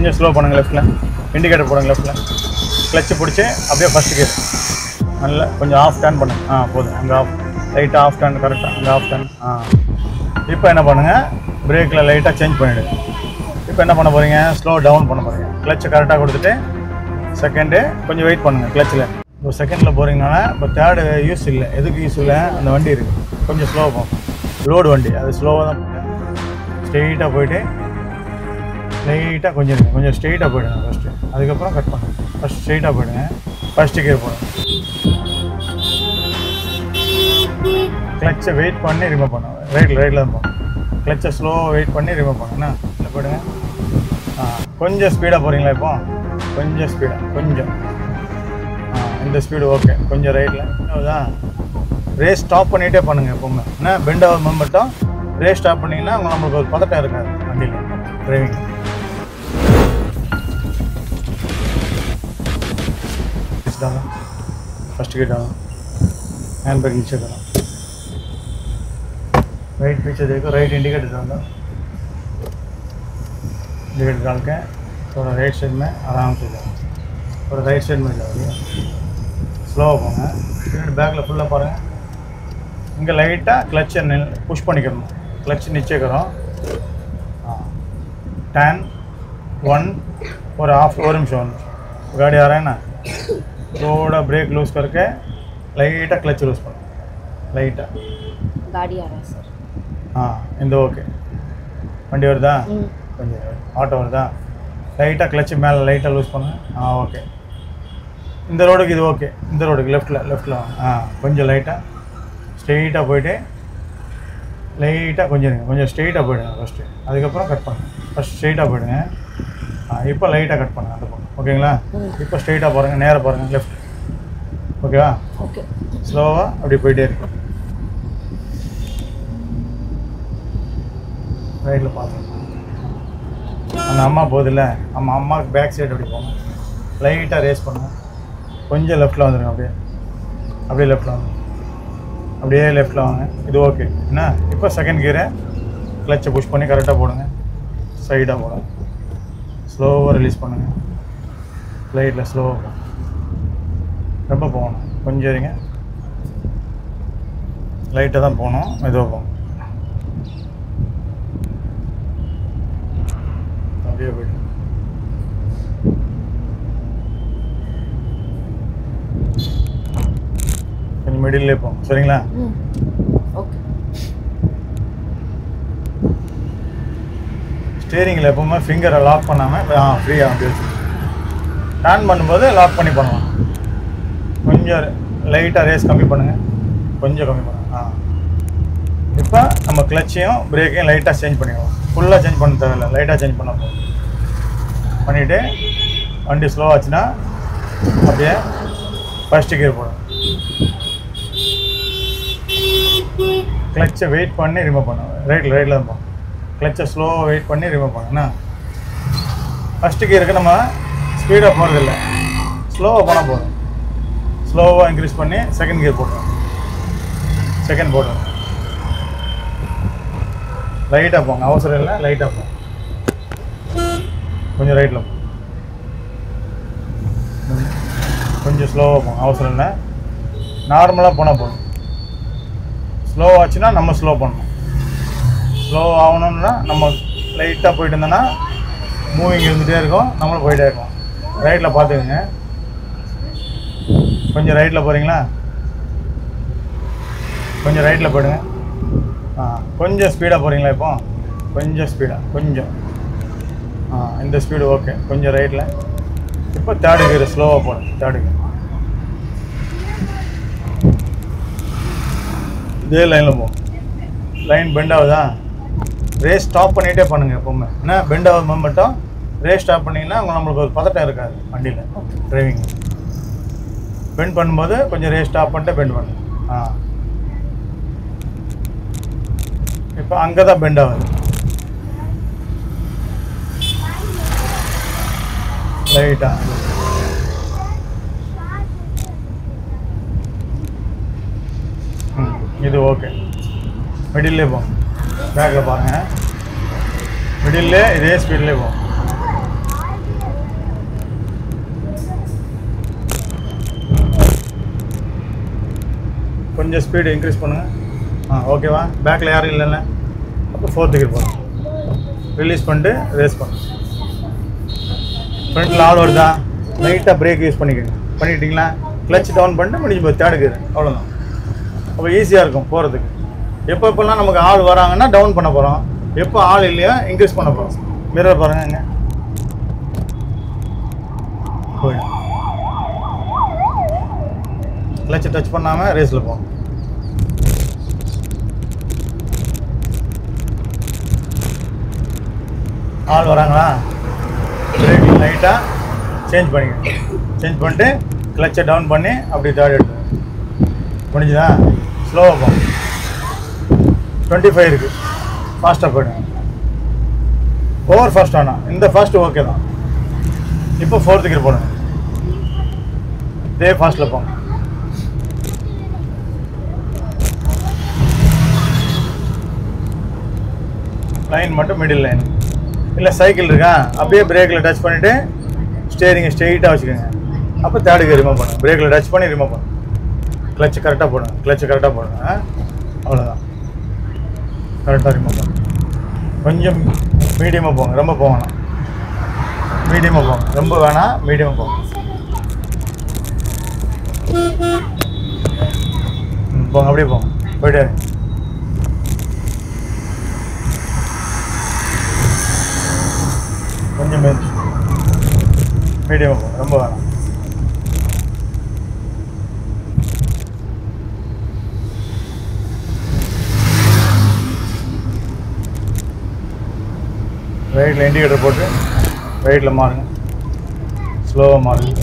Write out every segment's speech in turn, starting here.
கொஞ்சம் ஸ்லோ பண்ணுங்கள் லெஃப்ட்டில், இண்டிகேட்டர் போடுங்க லெஃப்ட்டில், கிளச்சு பிடிச்சி அப்படியே ஃபஸ்ட்டு கியர் நல்லா கொஞ்சம் ஆஃப் டர்ன் பண்ணுங்க. போதும், அங்கே ஆஃப் லைட்டாக ஆஃப் டர்ன், கரெக்டாக அங்கே ஆஃப் டர்ன். இப்போ என்ன பண்ணுங்கள், பிரேக்கில் லைட்டாக சேஞ்ச் பண்ணிவிடுங்க. இப்போ என்ன பண்ண போகிறீங்க, ஸ்லோ டவுன் பண்ண போகிறீங்க. கிளச்சை கரெக்டாக கொடுத்துட்டு செகண்டு கொஞ்சம் வெயிட் பண்ணுங்கள் கிளச்சில். இப்போ செகண்டில் போகிறீங்கனால இப்போ தேர்டு யூஸ் இல்லை. எதுக்கு யூஸ் இல்லை, அந்த வண்டி இருக்குது கொஞ்சம் ஸ்லோவாக போகும், லோடு வண்டி, அது ஸ்லோவாக தான் ஸ்ட்ரெயிட்டாக போய்ட்டு லைட்டாக கொஞ்சம் இருக்குது, கொஞ்சம் ஸ்ட்ரெயிட்டாக போய்டுங்க ஃபஸ்ட்டு, அதுக்கப்புறம் கட் பண்ணுங்க. ஃபஸ்ட் ஸ்ட்ரெயிட்டாக போய்டுங்க, ஃபஸ்ட்டு கியர் போடுங்க, கிளச்சை வெயிட் பண்ணி ரிமூவ் பண்ணுங்க. ரைட்டில் தான் போகணும், கிளச்சை ஸ்லோவாக வெயிட் பண்ணி ரிமூவ் பண்ணுங்கண்ணா. இல்லை போய்டுங்க. கொஞ்சம் ஸ்பீடாக போகிறீங்களா, இப்போ கொஞ்சம் ஸ்பீடாக, கொஞ்சம் இந்த ஸ்பீடு ஓகே. கொஞ்சம் ரைட்டில் தான் ரேஸ் ஸ்டாப் பண்ணிகிட்டே பண்ணுங்கள் எப்போவுமே. ஏன்னா பெண்ட் ஆகும் மட்டும் ரேஸ் ஸ்டாப் பண்ணிங்கன்னா நம்மளுக்கு ஒரு பதட்டம் இருக்காது வண்டியில் டிரைவிங். फर्स्ट गेट आना, हैंड ब्रेक नीचे करो, राइट पीछे देखो, राइट इंडिकेटर डालो, इंडिकेटर डाल के थोड़ा राइट साइड में आराम से जाओ, थोड़ा राइट साइड में जाओ, स्लो போங்க. பின்னாடி பேக்கில் ஃபுல்லாக பாருங்கள். இங்கே லைட்டாக கிளச்சை புஷ் பண்ணிக்கணும், क्लच नीचे करो, 10 1 और हाफ और निमिषम गाड़ी आ रहा है ना, थोड़ा ब्रेक लूज करके लाइटा क्लच लूज करो, लाइटा गाड़ी आ रहा है सर. इंद ओके वंडी वर्दा ऑटो वर्दा लाइटा क्लच मेल लाइटा लूज पण्णु. ओके இந்த ரோடுக்கு இது ஓகே. இந்த ரோடுக்கு லெஃப்ட்டில் கொஞ்சம் லைட்டாக ஸ்ட்ரெயிட்டாக போய்ட்டு லைட்டாக கொஞ்சம் ஸ்ட்ரெயிட்டாக போய்டுங்க ஃபஸ்ட்டு, அதுக்கப்புறம் கட் பண்ணுங்க. ஃபஸ்ட் ஸ்ட்ரெயிட்டாக போய்டுங்க, இப்போ லைட்டாக கட் பண்ணுங்க அந்த பக்கம், ஓகேங்களா? இப்போ ஸ்ட்ரெயிட்டாக பாருங்கள், நேராக பாருங்கள் லெஃப்ட், ஓகேவா? ஓகே. ஸ்லோவாக அப்படி போயிட்டே இருக்கு. ரைட்டில் பார்த்துங்க, அந்த அம்மா போகுதில்ல, அம்மாவுக்கு பேக் சைடு அப்படி போங்க, லைட்டாக ரேஸ் பண்ணுங்கள், கொஞ்சம் லெஃப்ட்டில் வந்துடுங்க, அப்படியே லெஃப்ட்டில் வாங்க, அப்படியே லெஃப்ட்டில் வாங்க. இது ஓகே என்ன? இப்போ செகண்ட் கியரை கிளச்சை புஷ் பண்ணி கரெக்டாக போடுங்க, சைடாக போடுங்க, ஸ்லோவாக ரிலீஸ் பண்ணுங்கள், லைட்டில் ஸ்லோவாக ரொம்ப போகணும், கொஞ்சம் இருங்க, லைட்டாக தான் போகணும், மெதுவாக போகணும், அப்படியே போய்ட்டு கொஞ்சம் மிடில் போகும், சரிங்களா? ஓகே. ஸ்டீரிங்கில் எப்பவுமே ஃபிங்கரை லாக் பண்ணாமல் ஃப்ரீயாக அப்படி வச்சு டர்ன் பண்ணும்போது லாக் பண்ணி பண்ணலாம். கொஞ்சம் லைட்டாக ரேஸ் கம்மி பண்ணுங்கள், கொஞ்சம் கம்மி பண்ணுங்கள். இப்போ நம்ம கிளச்சையும் பிரேக்கையும் லைட்டாக சேஞ்ச் பண்ணிக்கலாம், ஃபுல்லாக சேஞ்ச் பண்ண தேவையில்லை, லைட்டாக சேஞ்ச் பண்ண போதும். பண்ணிவிட்டு வண்டி ஸ்லோவாச்சுன்னா அப்படியே ஃபஸ்ட்டு கியர் போடும், கிளச்சை வெயிட் பண்ணி ரிமூவ் பண்ணுவோம், ரைட்டில் தான் போகும், கிளச்சை ஸ்லோவாக வெயிட் பண்ணி ரிமூவ் பண்ணுங்கண்ணா. ஃபஸ்ட்டு கியருக்கு நம்ம ஸ்பீடாக போகிறதில்ல, ஸ்லோவாக போனால் போதும், ஸ்லோவாக இன்க்ரீஸ் பண்ணி செகண்ட் கியர் போட்டுருவோம், செகண்ட் போட்டுருவோம், லைட்டாக போங்க, அவசரம் இல்லை, லைட்டாக போங்க, கொஞ்சம் ரைட்டில் போங்க, கொஞ்சம் ஸ்லோவாக போங்க, அவசரம் இல்லை, நார்மலாக போனால் போதும். ஸ்லோ ஆச்சுன்னா நம்ம ஸ்லோ பண்ணணும், ஸ்லோ ஆகணும்னா நம்ம லைட்டாக போயிட்டு இருந்தோன்னா மூவிங் இருந்துகிட்டே இருக்கும், நம்மளும் போயிட்டே இருக்கோம். ரைட்டில் பார்த்துக்குங்க, கொஞ்சம் ரைட்டில் போகிறீங்களா, கொஞ்சம் ரைட்டில் போயிடுங்க. கொஞ்சம் ஸ்பீடாக போகிறீங்களா, இப்போ கொஞ்சம் ஸ்பீடாக, கொஞ்சம் இந்த ஸ்பீடு ஓகே, கொஞ்சம் ரைட்டில். இப்போ தேர்டு கியர் ஸ்லோவாக போகணும், தேர்டு கியர் இதே லைனில் போகும். லைன் பெண்ட் ஆகுதா, ரேஸ் ஸ்டாப் பண்ணிகிட்டே பண்ணுங்கள் எப்போவுமே. ஏன்னா பெண்ட் ஆகும் மட்டும் ரேஸ் ஸ்டாப் பண்ணிங்கன்னா நம்மளுக்கு ஒரு பதட்டம் இருக்காது வண்டியில் டிரைவிங். பெண்ட் பண்ணும்போது கொஞ்சம் ரேஸ் ஸ்டாப் பண்ணிட்டு பெண்ட் பண்ணுங்க. இப்போ அங்கே தான் பெண்ட் ஆகுது, லைட்டாக இது ஓகே. மிடில்லே போகும், பேக்கில் பாருங்கள், மிடில்லே இதே ஸ்பீட்லேயே போகும், கொஞ்சம் ஸ்பீடு இன்க்ரீஸ் பண்ணுங்கள். ஓகேவா? பேக்கில் யாரும் இல்லைல்ல, அப்போ 4th கியர் போகணும். ரிலீஸ் பண்ணிட்டு ரேஸ் பண்ணுங்க. ஃப்ரண்ட்டில் ஆள் வருதா, லைட்டாக பிரேக் யூஸ் பண்ணிக்கோங்க. பண்ணிக்கிட்டிங்களா, கிளச் டவுன் பண்ணிட்டு முடிஞ்சு போய் 3rd கியர், அவ்வளோதான். அப்போ ஈஸியாக இருக்கும் போகிறதுக்கு. எப்போல்லாம் நமக்கு ஆள் வராங்கன்னா டவுன் பண்ண போகிறோம், எப்போ ஆள் இல்லையா இன்க்ரீஸ் பண்ண போகிறோம். மிரர் பாருங்கள், இங்கே போயிடும். கிளச்சை டச் பண்ணாமல் ரேஸில் போகும். ஆள் வராங்களா, பிரேக் லைட்டாக சேஞ்ச் பண்ணிக்க. சேஞ்ச் பண்ணிட்டு கிளச்சை டவுன் பண்ணி அப்படி 3rd எடுத்து முடிஞ்சுதா. ஸ்லோவாக போகும். 25 இருக்குது, ஃபாஸ்ட்டாக போயிடுங்க. ஓவர் ஃபாஸ்ட் வேணாம், இந்த ஃபாஸ்ட்டு ஓகே தான். இப்போ 4th கியர் போடுங்க. இதே ஃபாஸ்ட்டில் போங்க. லைன் மட்டும் மிடில் லைன். இல்லை சைக்கிள் இருக்கா, அப்படியே பிரேக்கில் டச் பண்ணிவிட்டு ஸ்டேரிங்கை ஸ்ட்ரெயிட்டாக வச்சுக்கோங்க. அப்போ 3rd கியர் ரிமூவ் பண்ணுங்க. பிரேக்கில் டச் பண்ணி ரிமூவ் பண்ணுங்க. கிளச்சு கரெக்டாக போடுங்க. கிளச்சு கரெக்டாக போடுங்க. அவ்வளோதான். கரெக்டாக ரிமூவ் பண்ணுங்க. கொஞ்சம் மீடியமாக போங்க, ரொம்ப போகணும். மீடியமாக போங்க, ரொம்ப வேணாம், மீடியமாக போங்க. போங்க, அப்படியே போங்க, போயிட்டே கொஞ்சம் மீடியமாக போங்க, ரொம்ப வேணாம். ரைட்டில் இண்டிகேட்டர் போட்டு ரைட்டில் மாறுங்க. ஸ்லோவாக மாறுங்க.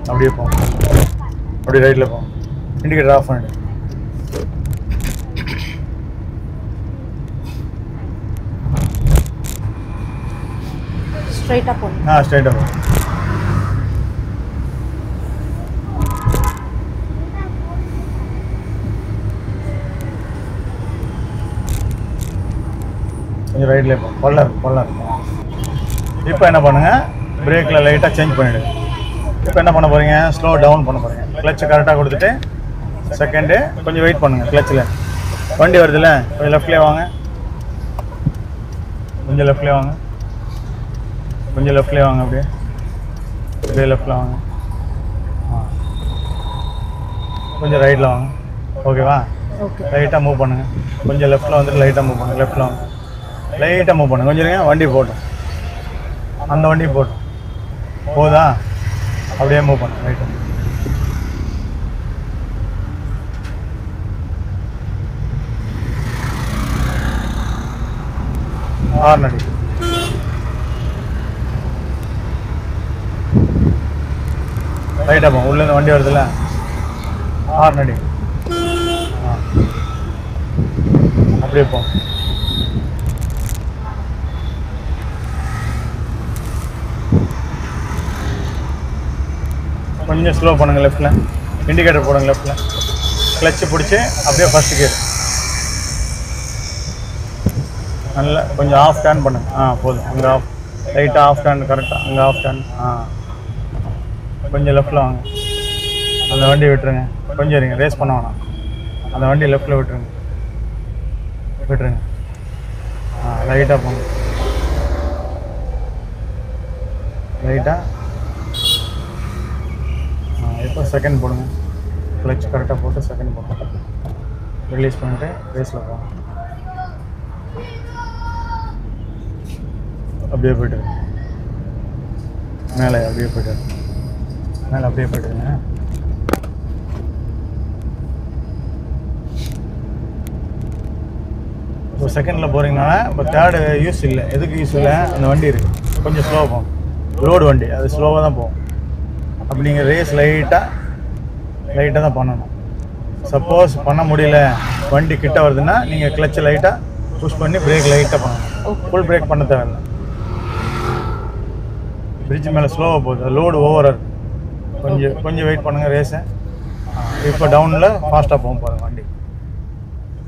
அப்படியே போங்க, அப்படியே ரைட்டில் போங்க. இண்டிகேட்டர் ஆஃப் பண்ணிவிடு. ஸ்ட்ரைட்டாக போங்க. ஸ்ட்ரைட்டாக போங்க. கொஞ்சம் ரைட்லேயே போகும், பள்ளம் இருக்கும். இப்போ என்ன பண்ணுங்கள், பிரேக்கில் லைட்டாக சேஞ்ச் பண்ணிவிடுங்க. இப்போ என்ன பண்ண போகிறீங்க, ஸ்லோ டவுன் பண்ண போகிறீங்க. கிளச்சு கரெக்டாக கொடுத்துட்டு செகண்டு கொஞ்சம் வெயிட் பண்ணுங்கள். கிளச்சில் வண்டி வருதுல்ல, கொஞ்சம் லெஃப்ட்லேயே வாங்க. கொஞ்சம் லெஃப்ட்லேயே வாங்க. கொஞ்சம் லெஃப்ட்லேயே வாங்க. அப்படியே லெஃப்டில் வாங்க. கொஞ்சம் ரைட்டில் வாங்க. ஓகேவா? லைட்டாக மூவ் பண்ணுங்கள். கொஞ்சம் லெஃப்ட்டில் வந்துட்டு லைட்டாக மூவ் பண்ணுங்கள். லெஃப்ட்டில் வாங்க. லைட்டாக மூவ் பண்ணுங்க. கொஞ்சம் இருங்க, வண்டி போட்டோம். அந்த வண்டி போட்டோம் போதா, அப்படியே மூவ் பண்ணுங்க. லைட்டாக ஹார்ன் அடி. லைட்டாக போங்க. உள்ளேருந்து வண்டி வருதுல்ல, ஹார்ன் அடி. அப்படியே போங்க. கொஞ்சம் ஸ்லோ பண்ணுங்கள். லெஃப்ட்டில் இண்டிகேட்டர் போடுங்க. லெஃப்ட்டில் கிளச்சு பிடிச்சி அப்படியே 1st கியர் நல்லா கொஞ்சம் ஆஃப் டர்ன் பண்ணுங்க. போதும். அங்கே ஆஃப், லைட்டாக ஆஃப் டர்ன், கரெக்டாக அங்கே ஆஃப் டர்ன். கொஞ்சம் லெஃப்ட்டில் வாங்க. அந்த வண்டியை விட்டுருங்க. கொஞ்சம் இருங்க, ரேஸ் பண்ண வேணாம். அந்த வண்டி லெஃப்ட்டில் விட்டுருங்க. லைட்டாக போங்க. லைட்டாக இப்போ செகண்ட் போடுங்க. கிளச் கரெக்டாக போட்டு செகண்ட் போடுங்க. ரிலீஸ் பண்ணிட்டு ரேஸில் போங்க. அப்படியே போய்ட்டு மேலே அப்படியே போய்ட்டுங்க. இப்போ செகண்டில் போகிறீங்கன்னா இப்போ 3rd யூஸ் இல்லை. எதுக்கு யூஸ் இல்லை, அந்த வண்டி இருக்குது, கொஞ்சம் ஸ்லோவாக போகும். லோடு வண்டி, அது ஸ்லோவாக தான் போகும். அப்படி நீங்கள் ரேஸ் லைட்டாக தான் பண்ணணும். சப்போஸ் பண்ண முடியல, வண்டி கிட்ட வருதுன்னா நீங்கள் கிளச்சை லைட்டாக புஷ் பண்ணி பிரேக் லைட்டாக பண்ணணும். ஃபுல் பிரேக் பண்ண தேவையில்லை. பிரிட்ஜ் மேலே ஸ்லோவாக போகுது, லோடு ஓவராக இருக்குது. கொஞ்சம் வெயிட் பண்ணுங்கள் ரேஸை. இப்போ டவுனில் ஃபாஸ்ட்டாக போகும் பாருங்கள் வண்டி.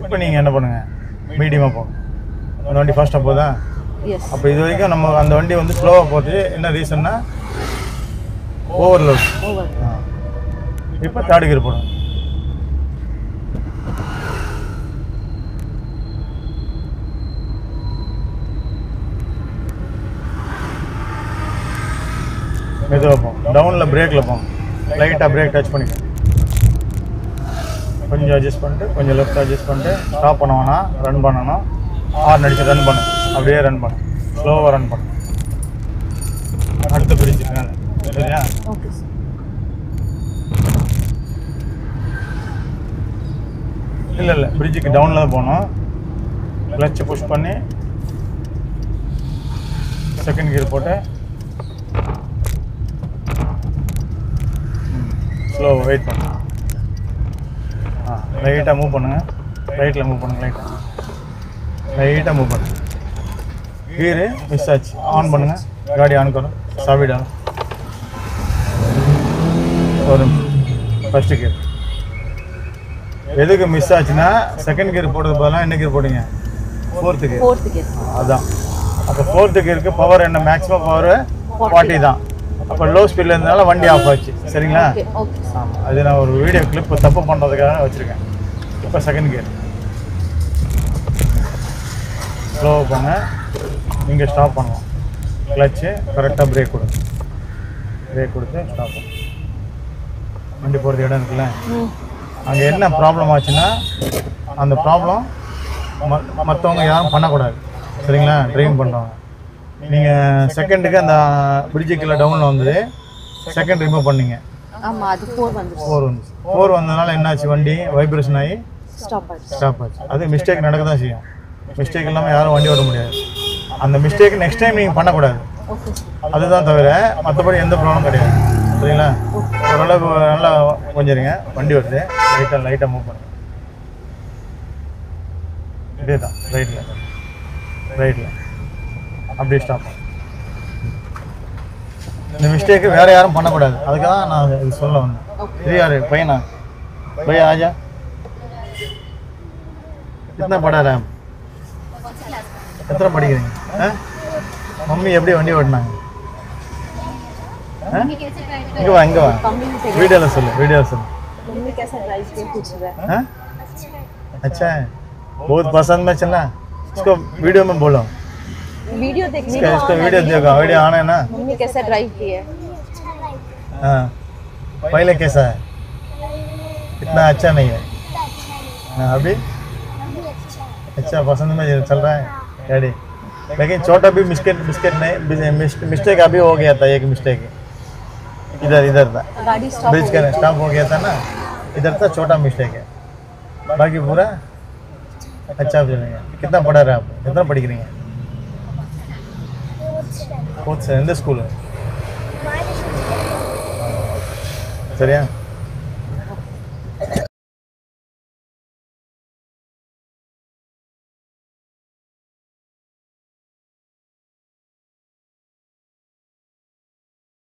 இப்போ நீங்கள் என்ன பண்ணுங்கள், மீடியமாக போங்க. அந்த வண்டி ஃபாஸ்ட்டாக போகுதா? அப்போ இது வரைக்கும் நம்ம அந்த வண்டி வந்து ஸ்லோவாக போகுது. என்ன ரீசன்னா, ஓவர்லோட். இப்போ தேர்ட் கியர் போடுங்க. மெதுவாக போகும். டவுனில் பிரேக்கில் போகும். லைட்டாக பிரேக் டச் பண்ணிக்கணும். கொஞ்சம் அட்ஜஸ்ட் பண்ணிட்டு கொஞ்சம் லெஃப்ட் அட்ஜஸ்ட் பண்ணிட்டு ஸ்டாப் பண்ண வேணாம். ரன் பண்ணணும். ஹார்ன் அடிச்சு ரன் பண்ணு. அப்படியே ரன் பண்ணு. ஸ்லோவாக ரன் பண்ணு. அடுத்த பிரிட்ஜுக்கு சரியா? Okay sir. இல்லை பிரிட்ஜுக்கு டவுனில் தான் போகணும். கிளச்சை புஷ் பண்ணி செகண்ட் கியர் போட்டு ஸ்லோ வெயிட் பண்ணு. லைட்டாக மூவ் பண்ணுங்கள். ரைட்டில் மூவ் பண்ணுங்கள். லைட்டாக மூவ் பண்ணுங்க. கீரு மிஸ் ஆச்சு. ஆன் பண்ணுங்கள். गाड़ी ऑन करो. चाबी डालो. और फर्स्ट गियर எதுக்கு மிஸ் ஆச்சுன்னா செகண்ட் கியர் போடுறது பதிலாக என்ன கியர் போட்டீங்க? Fourth gear. அதான். அப்போ ஃபோர்த்து கியருக்கு பவர் என்ன? மேக்ஸிமம் பவர் 40 தான். அப்போ லோ ஸ்பீடில் இருந்தனால வண்டி ஆஃப் ஆச்சு. சரிங்களா? ஆமாம். அது நான் ஒரு வீடியோ கிளிப் தப்பு பண்ணுறதுக்காக வச்சுருக்கேன். இப்போ செகண்ட் கியர் ஸ்லோ பண்ண நீங்கள் ஸ்டாப் பண்ணலாம். கிளச்சு கரெக்டாக பிரேக் கொடுங்க. பிரேக் கொடுத்து ஸ்டாப் பண்ணுங்க. வண்டி போகிறது இடம் இருக்குல்ல, அங்கே என்ன ப்ராப்ளம் ஆச்சுன்னா அந்த ப்ராப்ளம் மற்றவங்க யாரும் பண்ணக்கூடாது. சரிங்களா? ட்ரைவிங் பண்ணுறவங்க நீங்கள் செகண்டுக்கு அந்த பிரிட்ஜுக்குள்ள டவுனில் வந்தது செகண்ட் ரிமூவ் பண்ணீங்க. ஆமாம், அது 4 வந்துச்சு. 4 வந்ததுனால என்னாச்சு? வண்டி வைப்ரேஷன் ஆகி ஸ்டாப் ஆச்சு. அது மிஸ்டேக் நடக்க தான் செய்யும். மிஸ்டேக் இல்லாமல் யாரும் வண்டி ஓட முடியாது. அந்த மிஸ்டேக் நெக்ஸ்ட் டைம் நீங்கள் பண்ணக்கூடாது. அதுதான் தவிர மற்றபடி எந்த ப்ராப்ளம் கிடையாது. சரிங்களா? ஓரளவுக்கு நல்லா கொஞ்சிருங்க. வண்டி வருது. லைட்டாக மூவ் பண்ணுங்க. இதே தான் ரைட்டில் அப்படியே ஸ்டாப் பண்ணுங்க. இந்த மிஸ்டேக்கு வேறு யாரும் பண்ணக்கூடாது. அதுக்காக தான் நான் இது சொல்ல வந்தேன். இது யார் பையனா? பையா ஆஜா. कितना पढ़ा रहा है? எத்தனை படிக்கிறீங்க? மம்மி எப்படி வண்டி ஓட்டினாங்க? இங்கே வா வீடியோவில் சொல்லு. मम्मी कैसा ड्राइव किया पूछ रहा है। अच्छा है, बहुत पसंद में चला। इसको वीडियो में बोलो। वीडियो देखने इसको वीडियो देखो। वीडियो आना है ना? मम्मी कैसा ड्राइव किया? हाँ, पहले कैसा है? इतना अच्छा नहीं है। हाँ, अभी अच्छा पसंद में चल रहा है गाड़ी। लेकिन छोटा भी मिस्टेक अभी हो गया था। एक मिस्टेक इधर था, गाड़ी ब्रिज का स्टॉप हो गया था ना, इधर था। छोटा मिस्टेक है, बाकी पूरा अच्छा चलेगा। कितना पढ़ा रहे आप? कितना पढ़ रही हैं? बहुत से स्कूल है। சரியா?